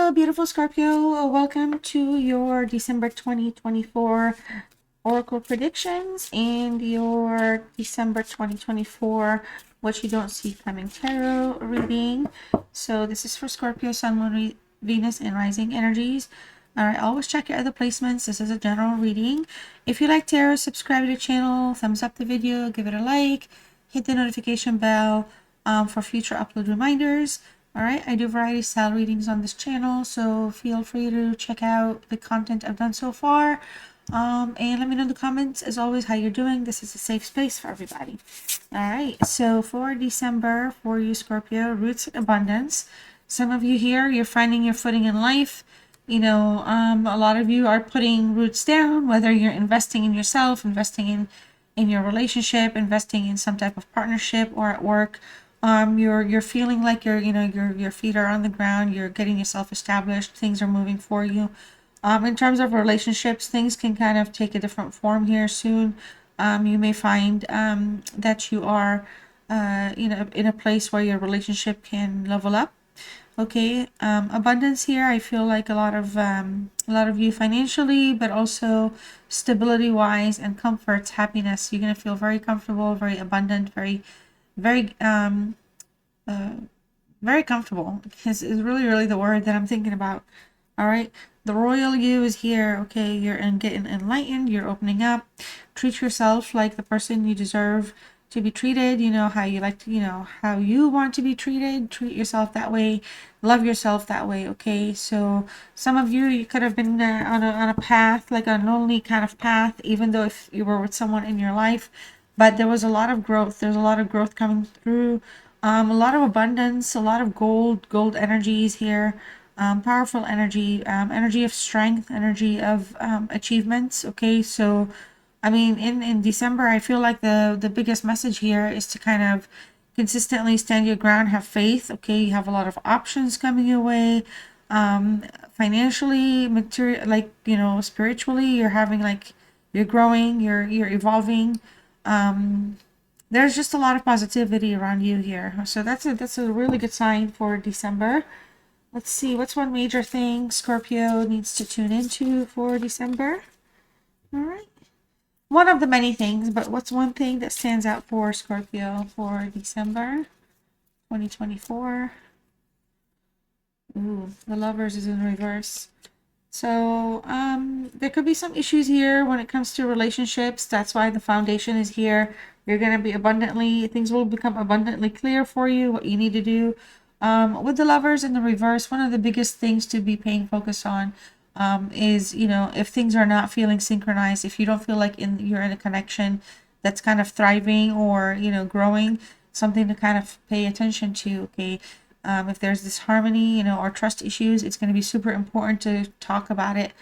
Hello, beautiful Scorpio. Welcome to your December 2024 Oracle predictions and your December 2024 What You Don't See Coming Tarot reading. So this is for Scorpio, Sun, Moon, Venus, and Rising energies. All right, always check your other placements. This is a general reading. If you like tarot, subscribe to the channel, thumbs up the video, give it a like, hit the notification bell for future upload reminders. All right, I do variety style readings on this channel, so feel free to check out the content I've done so far. And let me know in the comments, as always, how you're doing. This is a safe space for everybody. All right, so for December, for you, Scorpio, roots and abundance. Some of you here, you're finding your footing in life. You know, a lot of you are putting roots down, whether you're investing in yourself, investing in your relationship, investing in some type of partnership, or at work. You're feeling like your feet are on the ground, you're getting yourself established, things are moving for you. In terms of relationships, things can kind of take a different form here soon. You may find that you are in a place where your relationship can level up. Okay, abundance here. I feel like a lot of you financially, but also stability wise and comforts, happiness. You're gonna feel very comfortable, very abundant, very very comfortable is really the word that I'm thinking about. All right, the royal you is here. Okay, you're getting enlightened, you're opening up. Treat yourself like the person you deserve to be treated. You know how you like to, how you want to be treated. Treat yourself that way, love yourself that way. Okay, so some of you could have been on a path, like a lonely kind of path, even though if you were with someone in your life, but there was a lot of growth. There's a lot of growth coming through. A lot of abundance, a lot of gold energies here. Powerful energy, energy of strength, energy of achievements. Okay, so I mean, in December, I feel like the biggest message here is to kind of consistently stand your ground, have faith. Okay, you have a lot of options coming your way. Financially, material, like, spiritually, you're having, like, you're growing, you're evolving. There's just a lot of positivity around you here, so that's a really good sign for December. Let's see, what's one major thing Scorpio needs to tune into for December? All right, one of the many things, but what's one thing that stands out for Scorpio for December 2024? Ooh, the Lovers is in reverse. So there could be some issues here when it comes to relationships. That's why the foundation is here. You're going to be things will become abundantly clear for you, what you need to do. With the Lovers in the reverse, one of the biggest things to be paying focus on is, if things are not feeling synchronized, if you don't feel like you're in a connection that's kind of thriving or, growing, something to kind of pay attention to. Okay. If there's this harmony, or trust issues, it's going to be super important to talk about it.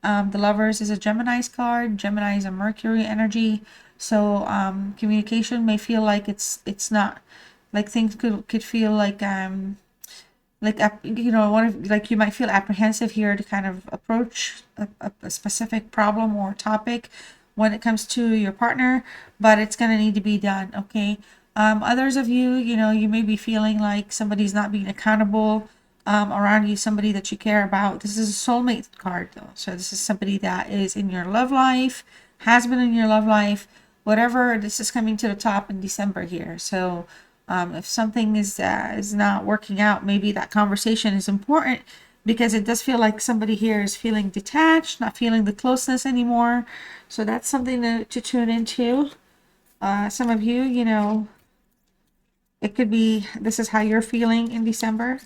The Lovers is a Gemini's card. Gemini is a Mercury energy. So communication may feel like it's not, like things could feel like you might feel apprehensive here to kind of approach a specific problem or topic when it comes to your partner, but it's going to need to be done. Okay. Others of you, you may be feeling like somebody's not being accountable around you, somebody that you care about. This is a soulmate card, though. So this is somebody that is in your love life, has been in your love life, whatever. This is coming to the top in December here. So if something is not working out, maybe that conversation is important, because it does feel like somebody here is feeling detached, not feeling the closeness anymore. So that's something to tune into. Some of you, it could be this is how you're feeling in December.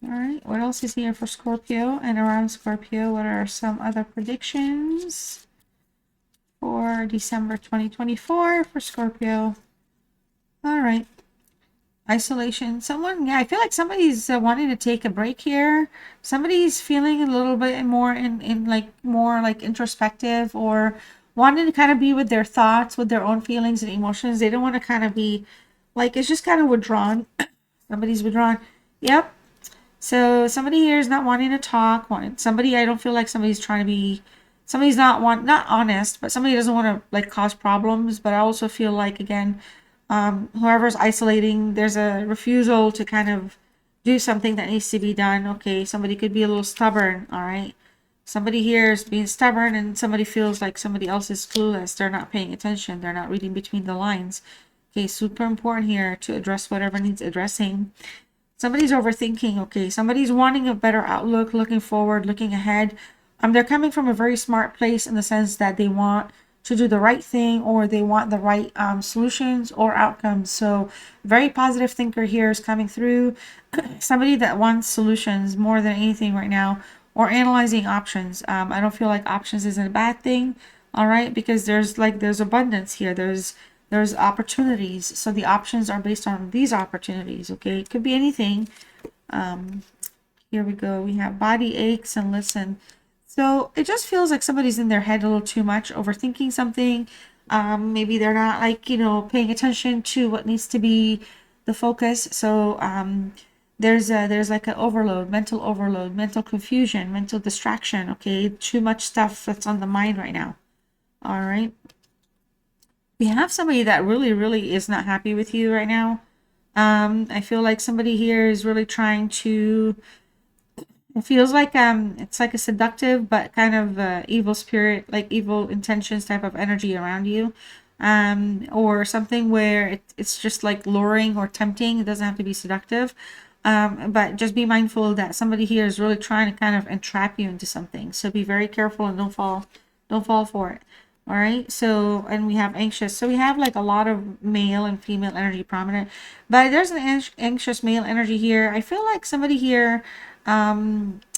All right, what else is here for Scorpio and around Scorpio? What are some other predictions for December 2024 for Scorpio? All right, isolation. I feel like somebody's wanting to take a break here. Somebody's feeling a little bit more more like introspective, or wanting to kind of be with their thoughts, with their own feelings and emotions. They don't want to kind of be like, it's just kind of withdrawn. Somebody's withdrawn. Yep. So somebody here is not wanting to talk. I don't feel like somebody's not honest, but somebody doesn't want to like cause problems. But I also feel like, again, whoever's isolating, there's a refusal to kind of do something that needs to be done. Okay, somebody could be a little stubborn. All right, somebody here is being stubborn, and somebody feels like somebody else is clueless. They're not paying attention. They're not reading between the lines. Okay, super important here to address whatever needs addressing. Somebody's overthinking. Okay, somebody's wanting a better outlook, looking forward, looking ahead. They're coming from a very smart place in the sense that they want to do the right thing, or they want the right solutions or outcomes. So very positive thinker here is coming through. Somebody that wants solutions more than anything right now, or analyzing options. I don't feel like options isn't a bad thing. All right, because there's abundance here. There's opportunities. So the options are based on these opportunities. Okay, it could be anything. Here we go. We have body aches and listen. So it just feels like somebody's in their head a little too much, overthinking something. Maybe they're not like, paying attention to what needs to be the focus. So there's like an overload, mental confusion, mental distraction. Okay, too much stuff that's on the mind right now. All right. We have somebody that really, really is not happy with you right now. I feel like somebody here is really trying to. It feels like it's like a seductive but kind of evil spirit, like evil intentions type of energy around you, or something where it's just like luring or tempting. It doesn't have to be seductive, but just be mindful that somebody here is really trying to kind of entrap you into something. So be very careful and don't fall for it. All right. So, and we have anxious. So we have like a lot of male and female energy prominent, but there's an anxious male energy here. I feel like somebody here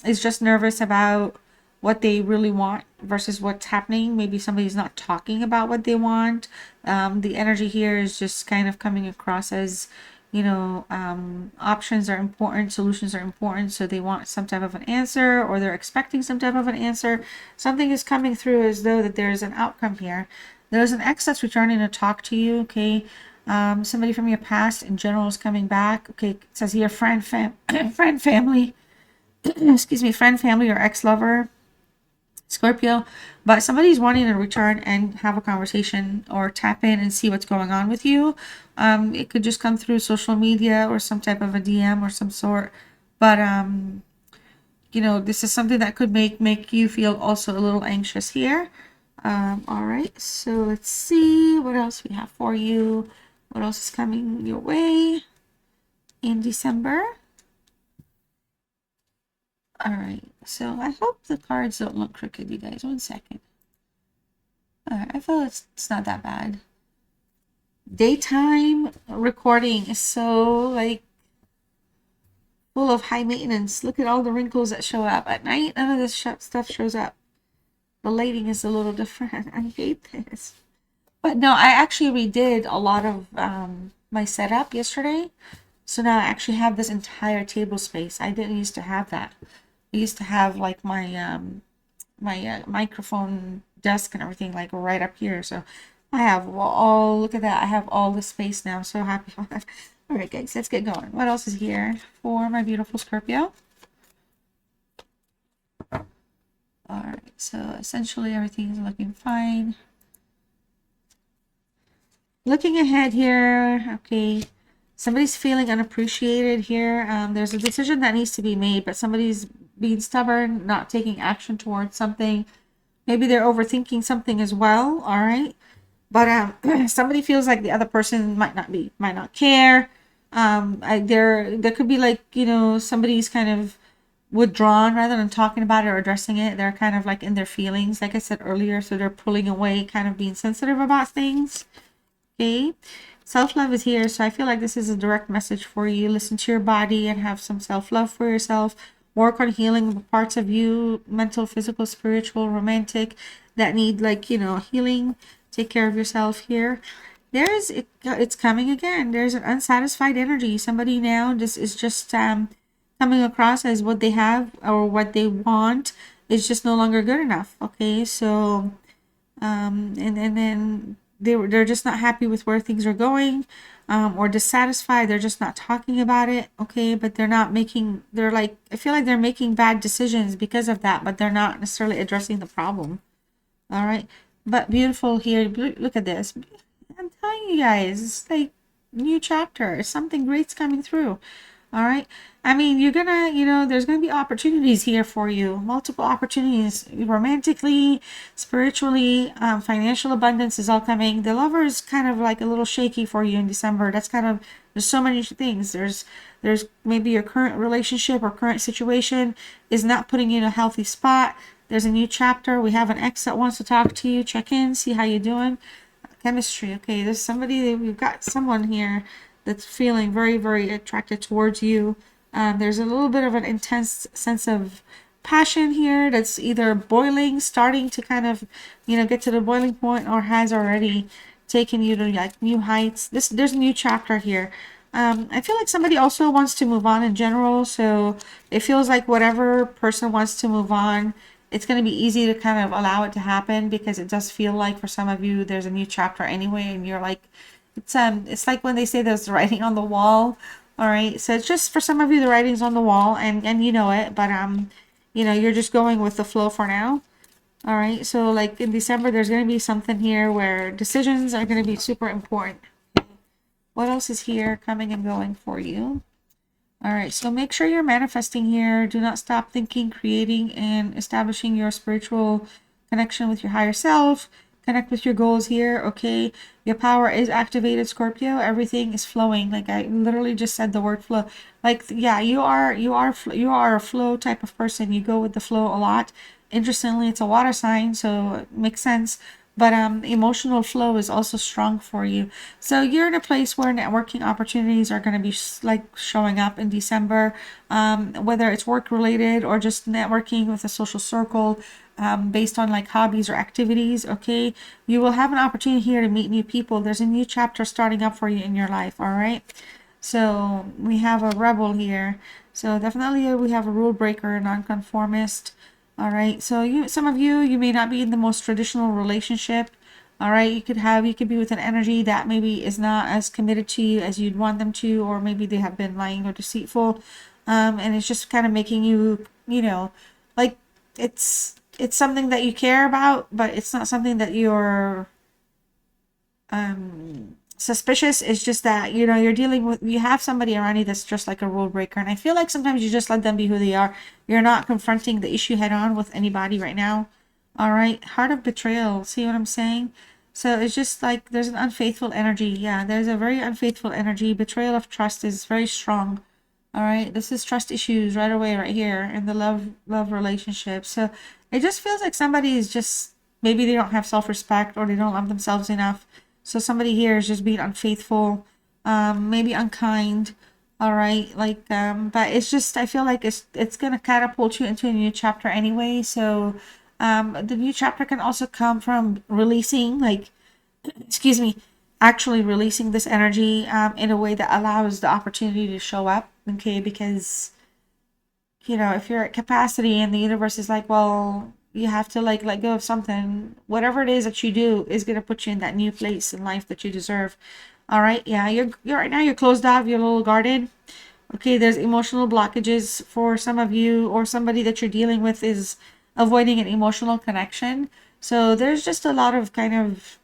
is just nervous about what they really want versus what's happening. Maybe somebody's not talking about what they want. The energy here is just kind of coming across as, options are important, solutions are important. So they want some type of an answer, or they're expecting some type of an answer. Something is coming through as though that there's an outcome here. There's an ex that's returning to talk to you. Okay. Somebody from your past in general is coming back. Okay. It says here, friend, family, excuse me, friend, family, or ex-lover, Scorpio, but somebody's wanting to return and have a conversation or tap in and see what's going on with you. It could just come through social media or some type of a DM or some sort, but this is something that could make you feel also a little anxious here. All right, so let's see what else we have for you. What else is coming your way in December? All right, so I hope the cards don't look crooked, you guys. 1 second. All right, I feel it's not that bad. Daytime recording is so like full of high maintenance. Look at all the wrinkles that show up. At night, none of this stuff shows up. The lighting is a little different. I hate this. But no, I actually redid a lot of my setup yesterday. So now I actually have this entire table space. I didn't used to have that. I used to have like my microphone desk and everything like right up here. So I have all, look at that. I have all the space now. So happy about that. All right, guys, let's get going. What else is here for my beautiful Scorpio? All right, so essentially everything is looking fine. Looking ahead here, okay. Somebody's feeling unappreciated here. There's a decision that needs to be made, but somebody's being stubborn, not taking action towards something. Maybe they're overthinking something as well. All right. But somebody feels like the other person might not care. There could be like, somebody's kind of withdrawn rather than talking about it or addressing it. They're kind of like in their feelings, like I said earlier. So they're pulling away, kind of being sensitive about things. Okay. Self-love is here, so I feel like this is a direct message for you. Listen to your body and have some self-love for yourself. Work on healing the parts of you, mental, physical, spiritual, romantic, that need like, healing. Take care of yourself here. It's coming again. There's an unsatisfied energy. Somebody now is just coming across as what they have or what they want is just no longer good enough. Okay, so and then they're just not happy with where things are going, or dissatisfied. They're just not talking about it. Okay, but they're like, I feel like they're making bad decisions because of that, but they're not necessarily addressing the problem. All right, but beautiful here. Look at this. I'm telling you guys, it's like new chapter. Something great's coming through. All right. I mean, you're gonna, there's gonna be opportunities here for you. Multiple opportunities, romantically, spiritually, financial abundance is all coming. The lover is kind of like a little shaky for you in December. That's kind of, there's so many things. There's maybe your current relationship or current situation is not putting you in a healthy spot. There's a new chapter. We have an ex that wants to talk to you. Check in, see how you're doing. Chemistry. Okay, there's somebody, we've got someone here that's feeling very, very attracted towards you. There's a little bit of an intense sense of passion here that's either boiling, starting to kind of, get to the boiling point, or has already taken you to like new heights. There's a new chapter here. I feel like somebody also wants to move on in general, so it feels like whatever person wants to move on, it's going to be easy to kind of allow it to happen, because it does feel like for some of you there's a new chapter anyway, and you're like, it's like when they say there's writing on the wall. All right, so it's just for some of you the writing's on the wall, and you know it, but you're just going with the flow for now. All right, so like in December there's going to be something here where decisions are going to be super important. What else is here coming and going for you? All right, so make sure you're manifesting here. Do not stop thinking, creating, and establishing your spiritual connection with your higher self. Connect with your goals here, okay? Your power is activated, Scorpio. Everything is flowing. Like I literally just said the word flow. Like, yeah, you are a flow type of person. You go with the flow a lot. Interestingly, it's a water sign, so it makes sense. But emotional flow is also strong for you. So you're in a place where networking opportunities are going to be like showing up in December, whether it's work related or just networking with a social circle, based on like hobbies or activities. Okay, you will have an opportunity here to meet new people. There's a new chapter starting up for you in your life. All right. So we have a rebel here. So definitely we have a rule breaker, nonconformist. All right. So some of you may not be in the most traditional relationship. All right. You could be with an energy that maybe is not as committed to you as you'd want them to, or maybe they have been lying or deceitful. And it's just kind of making you, like it's something that you care about, but it's not something that you're suspicious. It's just that you're dealing with, you have somebody around you that's just like a rule breaker, and I feel like sometimes you just let them be who they are. You're not confronting the issue head on with anybody right now. All right, heart of betrayal, see what I'm saying? So it's just like there's an unfaithful energy. Yeah, there's a very unfaithful energy. Betrayal of trust is very strong. All right, this is trust issues right away right here in the love relationship. So it just feels like somebody is just, maybe they don't have self-respect, or they don't love themselves enough. So somebody here is just being unfaithful, maybe unkind. All right, like but it's just, I feel like it's gonna catapult you into a new chapter anyway. So the new chapter can also come from releasing, like, excuse me, actually releasing this energy in a way that allows the opportunity to show up. Okay, because if you're at capacity and the universe is like, well, you have to like let go of something, whatever it is that you do is going to put you in that new place in life that you deserve. All right, yeah, you're right now, you're closed off, you're a little guarded. Okay, there's emotional blockages for some of you, or somebody that you're dealing with is avoiding an emotional connection. So there's just a lot of kind of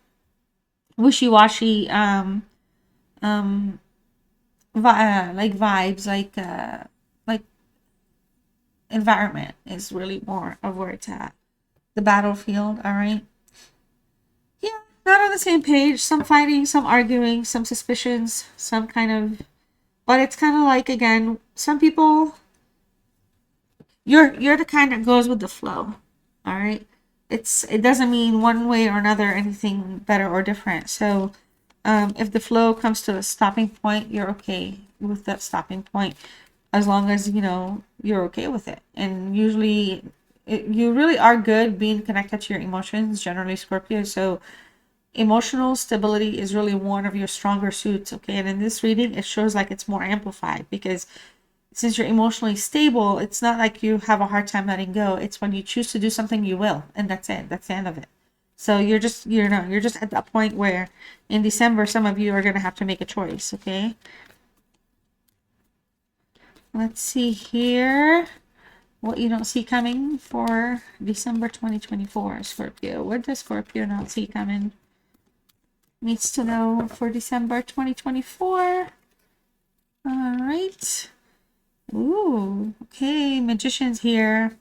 wishy-washy um like vibes, like environment is really more of where it's at. The battlefield, all right? Yeah, not on the same page. Some fighting, some arguing, some suspicions, some kind of, but it's kind of like, again, some people, you're the kind that goes with the flow. All right? It doesn't mean one way or another anything better or different. So if the flow comes to a stopping point, you're okay with that stopping point, as long as you're okay with it. And usually you really are good being connected to your emotions, generally, Scorpio. So emotional stability is really one of your stronger suits. Okay, and in this reading it shows like it's more amplified, because since you're emotionally stable, it's not like you have a hard time letting go. It's when you choose to do something, you will, and that's it. That's the end of it. So you're just at that point where in December some of you are going to have to make a choice. Okay, let's see here what you don't see coming for December 2024, Scorpio. What does Scorpio not see coming? Needs to know for December 2024. All right. Ooh, okay, Magician's here.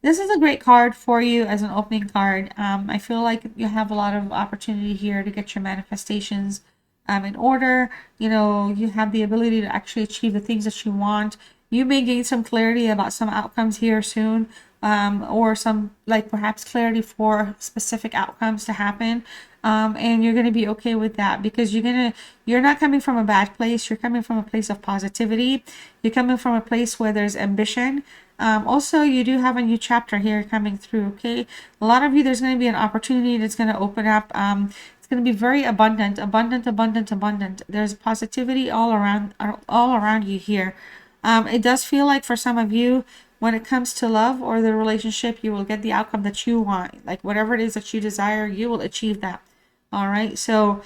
This is a great card for you as an opening card. I feel like you have a lot of opportunity here to get your manifestations in order. You know, you have the ability to actually achieve the things that you want. You may gain some clarity about some outcomes here soon, or some, like, perhaps clarity for specific outcomes to happen. And you're going to be okay with that because you're not coming from a bad place. You're coming from a place of positivity. You're coming from a place where there's ambition. Also, you do have a new chapter here coming through. Okay, a lot of you, there's going to be an opportunity that's going to open up. It's going to be very abundant, abundant, abundant, abundant. There's positivity all around you here. It does feel like for some of you, when it comes to love or the relationship, you will get the outcome that you want. Like whatever it is that you desire, you will achieve that. All right. So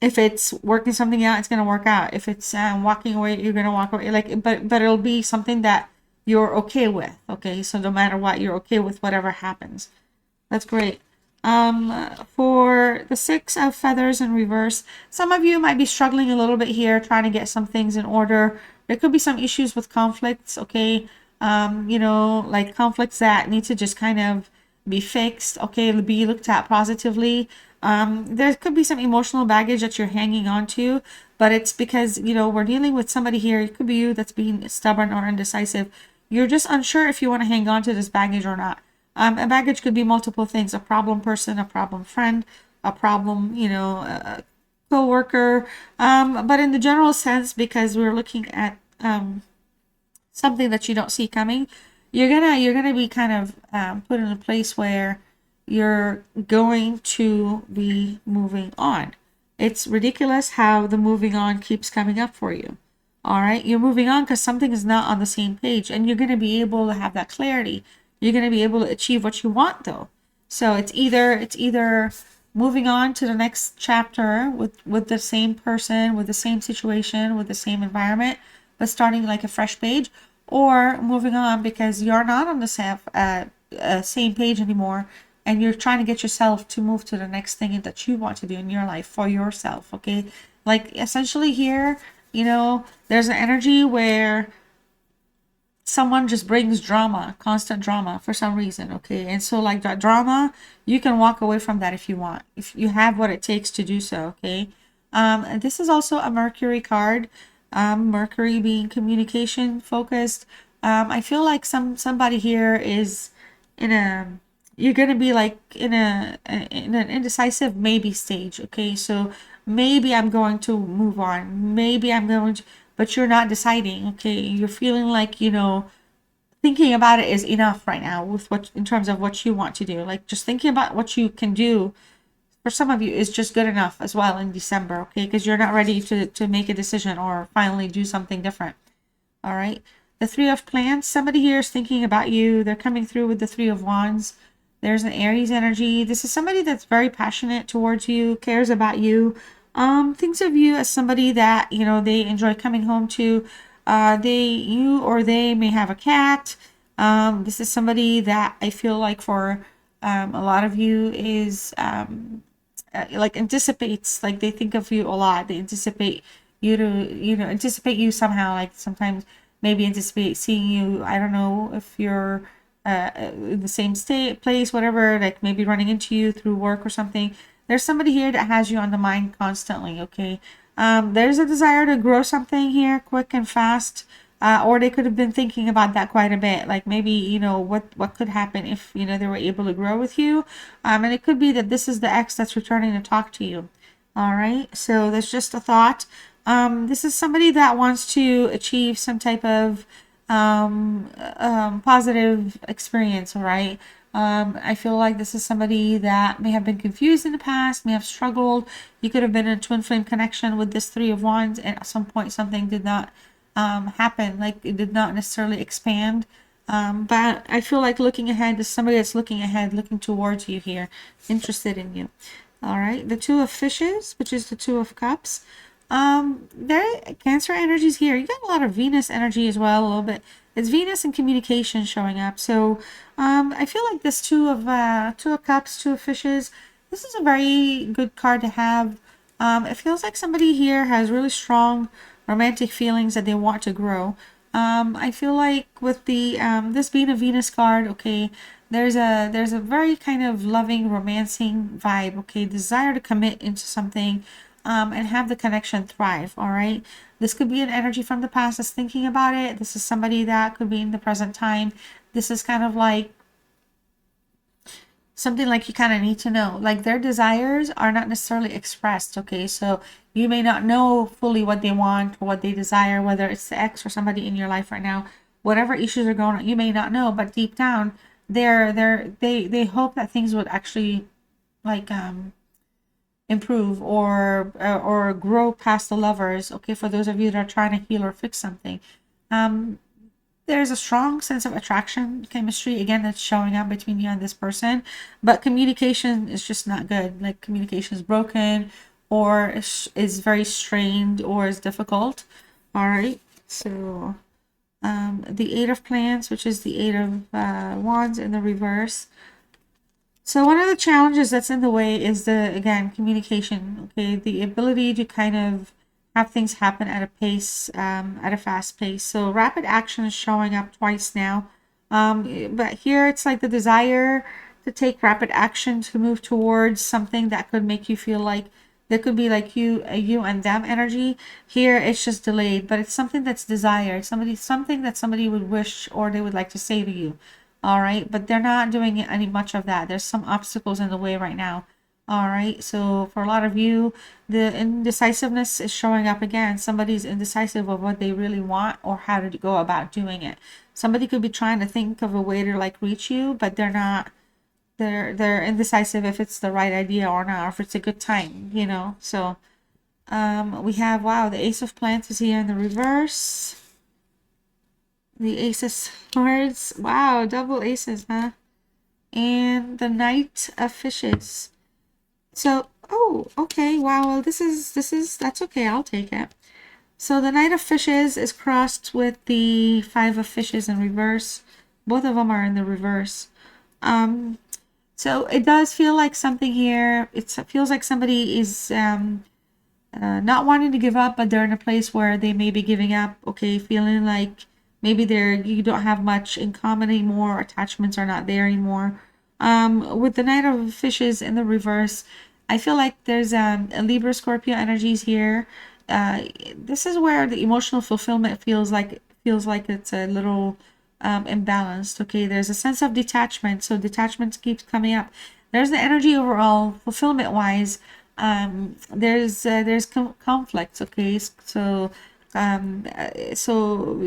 if it's working something out, it's gonna work out. If it's walking away, you're gonna walk away. Like, but it'll be something that you're okay with. Okay. So no matter what, you're okay with whatever happens. That's great. For the Six of Feathers in reverse, some of you might be struggling a little bit here, trying to get some things in order. There could be some issues with conflicts, okay? You know, like conflicts that need to just kind of be fixed, okay, be looked at positively. There could be some emotional baggage that you're hanging on to, but it's because, you know, we're dealing with somebody here. It could be you that's being stubborn or indecisive. You're just unsure if you want to hang on to this baggage or not. A baggage could be multiple things: a problem person, a problem friend, a problem, you know, co-worker. But in the general sense, because we're looking at something that you don't see coming, you're gonna be kind of put in a place where you're going to be moving on. It's ridiculous how the moving on keeps coming up for you. All right, you're moving on because something is not on the same page, and you're going to be able to have that clarity. You're going to be able to achieve what you want, though. So it's either moving on to the next chapter with the same person, with the same situation, with the same environment, but starting like a fresh page, or moving on because you're not on the same page anymore, and you're trying to get yourself to move to the next thing that you want to do in your life for yourself. Okay, like essentially here, you know, there's an energy where someone just brings drama, constant drama for some reason, okay? And so like that drama, you can walk away from that if you want, if you have what it takes to do so, okay? And this is also a Mercury card. Mercury being communication focused. I feel like somebody here is in a you're gonna be like in an indecisive maybe stage, okay? So maybe I'm going to move on, maybe I'm going to, but you're not deciding, okay? You're feeling like, you know, thinking about it is enough right now with what in terms of what you want to do. Like just thinking about what you can do for some of you is just good enough as well in December, okay? Because you're not ready to make a decision or finally do something different. All right. The Three of Plants, somebody here is thinking about you. They're coming through with the Three of Wands. There's an Aries energy. This is somebody that's very passionate towards you, cares about you, thinks of you as somebody that, you know, they enjoy coming home to. You or they may have a cat. This is somebody that I feel like for a lot of you is like anticipates, like they think of you a lot. They anticipate you to, you know, anticipate you somehow, like sometimes maybe anticipate seeing you. I don't know if you're in the same state, place, whatever, like maybe running into you through work or something. There's somebody here that has you on the mind constantly, okay? There's a desire to grow something here quick and fast. Or they could have been thinking about that quite a bit, like maybe, you know, what could happen if, you know, they were able to grow with you. And it could be that this is the ex that's returning to talk to you. All right, so that's just a thought. This is somebody that wants to achieve some type of positive experience. All right. I feel like this is somebody that may have been confused in the past, may have struggled. You could have been in a twin flame connection with this Three of Wands, and at some point something did not happen. Like it did not necessarily expand. But I feel like looking ahead, there's somebody that's looking ahead, looking towards you here, interested in you. All right, the Two of Fishes, which is the Two of Cups. There, Cancer energies here. You got a lot of Venus energy as well, a little bit. It's Venus and communication showing up. So, I feel like this Two of Cups, Two of Fishes. This is a very good card to have. It feels like somebody here has really strong romantic feelings that they want to grow. I feel like with the this being a Venus card, okay, there's a very kind of loving, romancing vibe, okay, desire to commit into something, and have the connection thrive. All right, this could be an energy from the past that's thinking about it. This is somebody that could be in the present time. This is kind of like something like you kind of need to know. Like their desires are not necessarily expressed, okay? So you may not know fully what they want or what they desire, whether it's the ex or somebody in your life right now. Whatever issues are going on, you may not know, but deep down, they hope that things would actually like improve or grow past the lovers. Okay, for those of you that are trying to heal or fix something. Um, there's a strong sense of attraction, chemistry, again, that's showing up between you and this person, but communication is just not good. Like communication is broken or is very strained or is difficult. All right, so the Eight of Plants, which is the Eight of Wands in the reverse. So one of the challenges that's in the way is the, again, communication, okay? The ability to kind of have things happen at a pace, at a fast pace. So rapid action is showing up twice now. But here it's like the desire to take rapid action to move towards something that could make you feel like there could be like you and them energy. Here it's just delayed, but it's something that's desired. Something that somebody would wish or they would like to say to you. All right, but they're not doing any much of that. There's some obstacles in the way right now. All right, so for a lot of you, the indecisiveness is showing up again. Somebody's indecisive of what they really want or how to go about doing it. Somebody could be trying to think of a way to like reach you, but they're not. They're indecisive if it's the right idea or not, or if it's a good time, you know. So we have, wow, the Ace of Plants is here in the reverse. The Ace of Swords. Wow, double aces, huh? And the Knight of Fishes. So, oh, okay. Wow, well, that's okay. I'll take it. So the Knight of Fishes is crossed with the Five of Fishes in reverse. Both of them are in the reverse. So it does feel like something here. It feels like somebody is not wanting to give up, but they're in a place where they may be giving up. Okay, feeling like maybe you don't have much in common anymore. Attachments are not there anymore. With the Knight of Fishes in the reverse, I feel like there's a Libra Scorpio energies here. This is where the emotional fulfillment feels like it's a little imbalanced. Okay, there's a sense of detachment, so detachment keeps coming up. There's the energy overall fulfillment wise. There's conflicts. Okay, so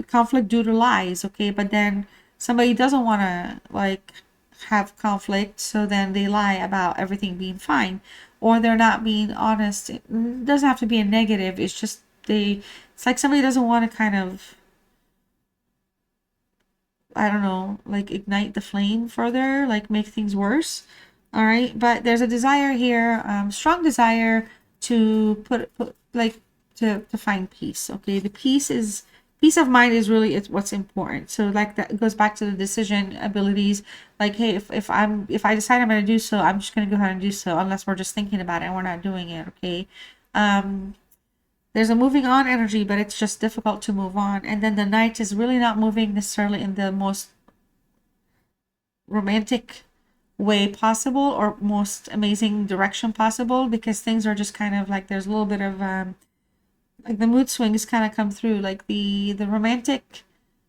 conflict due to lies. Okay, but then somebody doesn't want to like have conflict, so then they lie about everything being fine, or they're not being honest. It doesn't have to be a negative. It's just it's like somebody doesn't want to kind of, I don't know, like ignite the flame further, like make things worse. All right, but there's a desire here, strong desire to put like to find peace. Okay, the peace of mind is really it's what's important. So like that goes back to the decision abilities. Like, hey, if I decide I'm going to do so, I'm just going to go ahead and do so, unless we're just thinking about it and we're not doing it. Okay, there's a moving on energy, but it's just difficult to move on. And then the Knight is really not moving necessarily in the most romantic way possible or most amazing direction possible, because things are just kind of like there's a little bit of like the mood swings kind of come through, like the romantic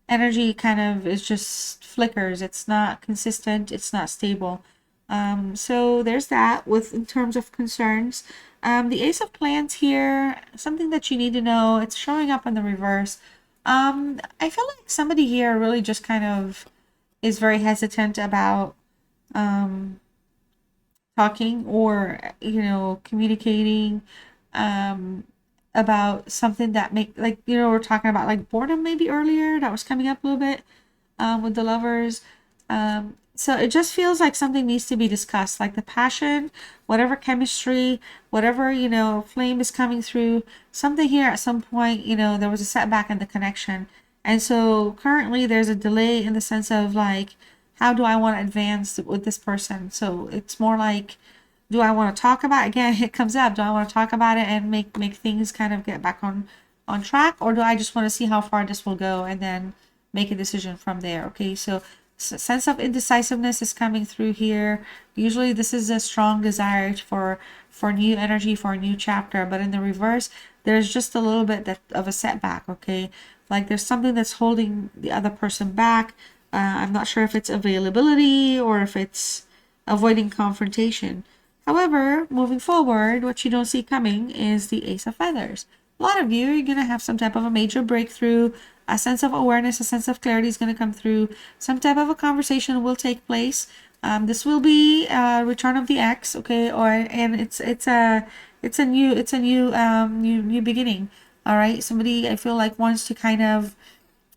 energy kind of is just flickers. It's not consistent, it's not stable. So there's that with in terms of concerns. The Ace of Plants here, something that you need to know, it's showing up in the reverse. I feel like somebody here really just kind of is very hesitant about talking or communicating about something that like we're talking about like boredom maybe earlier that was coming up a little bit with the lovers. So it just feels like something needs to be discussed, like the passion, whatever chemistry, whatever flame is coming through. Something here at some point, there was a setback in the connection, and so currently there's a delay in the sense of like, how do I want to advance with this person? So it's more like, do I want to talk about it? Again, it comes up, do I want to talk about it and make things kind of get back on on track, or do I just want to see how far this will go and then make a decision from there? Okay, so sense of indecisiveness is coming through here. Usually this is a strong desire for new energy, for a new chapter, but in the reverse, there's just a little bit of a setback. Okay, like there's something that's holding the other person back. I'm not sure if it's availability or if it's avoiding confrontation. However, moving forward, what you don't see coming is the Ace of Feathers. A lot of you are going to have some type of a major breakthrough. A sense of awareness, a sense of clarity is going to come through. Some type of a conversation will take place. This will be return of the ex, okay, and it's a new beginning. All right, somebody I feel like wants to kind of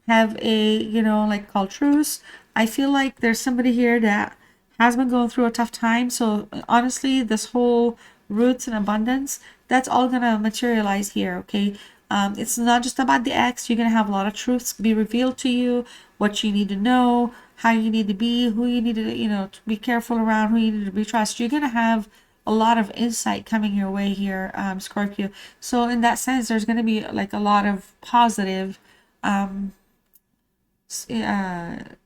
have a, like call truce. I feel like there's somebody here that has been going through a tough time. So honestly, this whole roots and abundance, that's all gonna materialize here. Okay. It's not just about the ex. You're gonna have a lot of truths be revealed to you, what you need to know, how you need to be, who you need to, to be careful around, who you need to be trust. You're gonna have a lot of insight coming your way here, Scorpio. So in that sense, there's gonna be like a lot of positive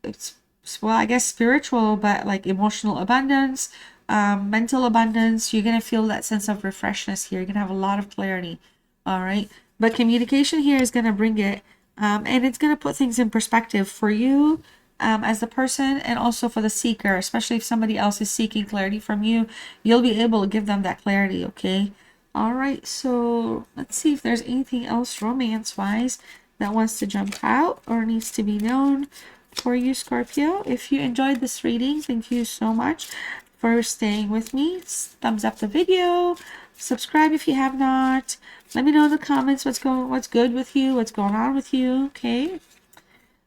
it's, well, I guess spiritual, but like emotional abundance, mental abundance. You're gonna feel that sense of refreshness here. You're gonna have a lot of clarity. All right, but communication here is gonna bring it, and it's gonna put things in perspective for you, as the person, and also for the seeker. Especially if somebody else is seeking clarity from you, you'll be able to give them that clarity. Okay. All right, so let's see if there's anything else romance-wise that wants to jump out or needs to be known for you, Scorpio. If you enjoyed this reading, thank you so much for staying with me. Thumbs up the video, subscribe if you have not. Let me know in the comments what's good with you, what's going on with you. Okay,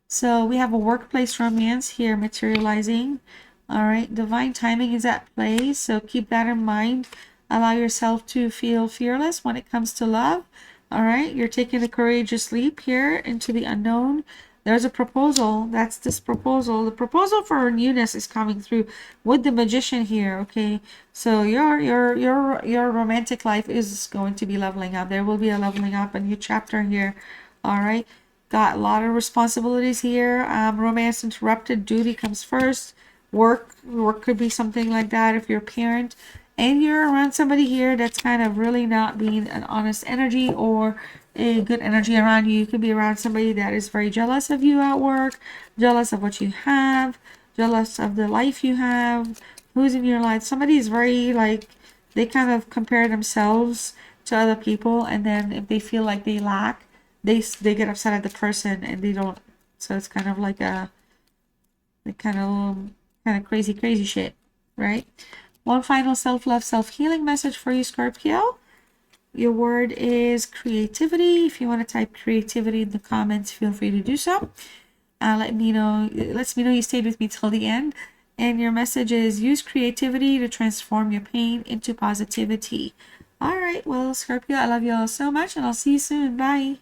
so we have a workplace romance here materializing. All right, divine timing is at play, so keep that in mind. Allow yourself to feel fearless when it comes to love. All right, you're taking a courageous leap here into the unknown. There's a proposal. That's this proposal. The proposal for newness is coming through with the Magician here. Okay, so your romantic life is going to be leveling up. There will be a leveling up, a new chapter here. All right, got a lot of responsibilities here. Romance interrupted. Duty comes first. Work could be something like that if you're a parent and you're around somebody here that's kind of really not being an honest energy or a good energy around you. You could be around somebody that is very jealous of you at work, jealous of what you have, jealous of the life you have, who's in your life. Somebody is very like, they kind of compare themselves to other people, and then if they feel like they lack, they get upset at the person and they don't. So it's kind of like a kind of crazy shit, right? One final self-love, self-healing message for you, Scorpio. Your word is creativity. If you want to type creativity in the comments, feel free to do so. Lets me know you stayed with me till the end. And your message is use creativity to transform your pain into positivity. All right, well, Scorpio, I love you all so much, and I'll see you soon. Bye.